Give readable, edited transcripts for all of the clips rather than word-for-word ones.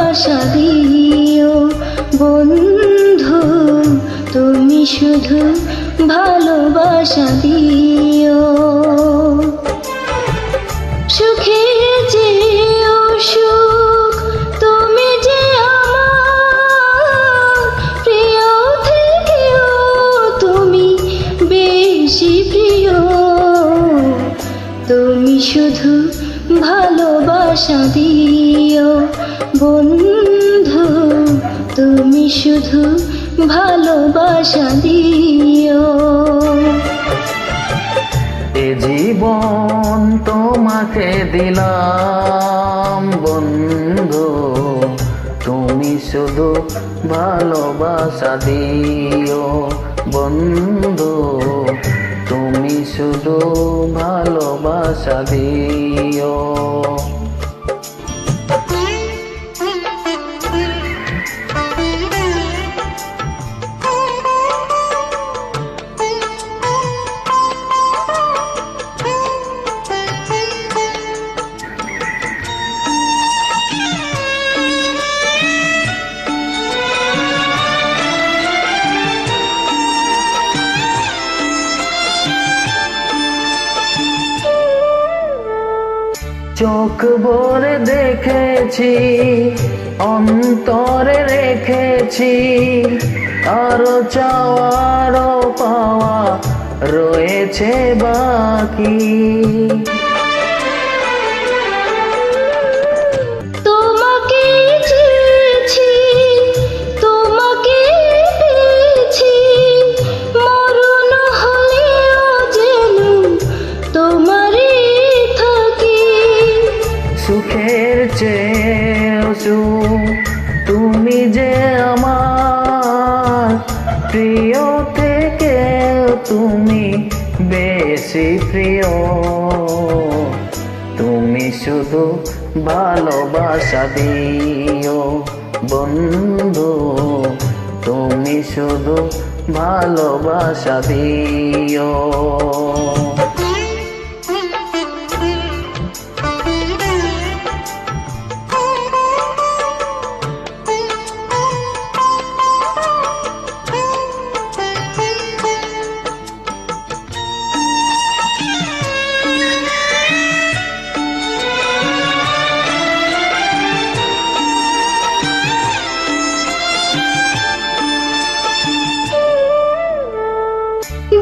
ভালোবাসা দিও বন্ধু, তুমি শুধু ভালোবাসা দিও। সুখের চেয়েও সুখ তুমি যে আমার, প্রিয় থেকেও তুমি বেশি প্রিয়। তুমি শুধু ভালোবাসা দিও বন্ধু, তুমি শুধু ভালোবাসা দিও। এ জীবন তোমাকে দিলাম বন্ধু, তুমি শুধু ভালোবাসা দিও বন্ধু, তুমি শুধু ভালোবাসা দিও। চোখ ভরে দেখেছি, অন্তরে রেখেছি, আরো চাওয়ারও পাওয়া রয়েছে বাকি। তোমাকে চেয়েছি, তোমাকে পেয়েছি, মরণ হলেও যেন তোমারই থাকি। সুখের চেয়েও সুখ তুমি যে আমার, প্রিয় থেকেও তুমি বেশি প্রিয়। তুমি শুধু ভালোবাসা দিও বন্ধু, তুমি শুধু ভালোবাসা দিও।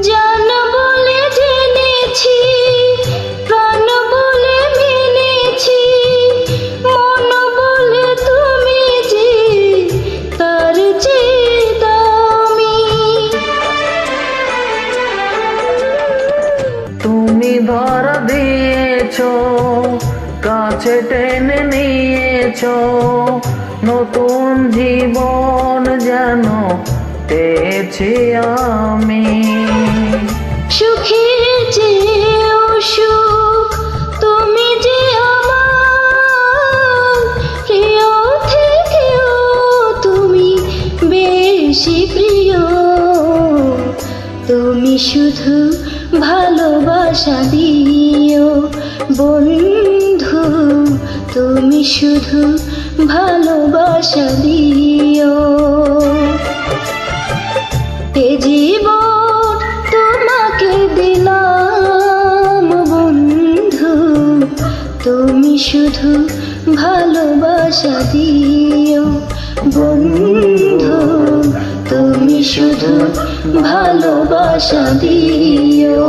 জান বলে জেনেছি, প্রাণ বলে মেনেছি, মন বলে তুমি যে তার চেয়ে দামি। তুমি ধরা দিয়েছো, কাছে টেনে নিয়েছো, নতুন জীবন যেন পেয়েছি আমি। সুখের চেয়েও সুখ তুমি যে আমার, প্রিয় থেকেও তুমি বেশি প্রিয়। তুমি শুধু ভালোবাসা দিও বন্ধু, তুমি শুধু ভালোবাসা দিও। এ জীবন তোমাকে দিলাম বন্ধু, তুমি শুধু ভালোবাসা দিও বন্ধু, তুমি শুধু ভালোবাসা দিও।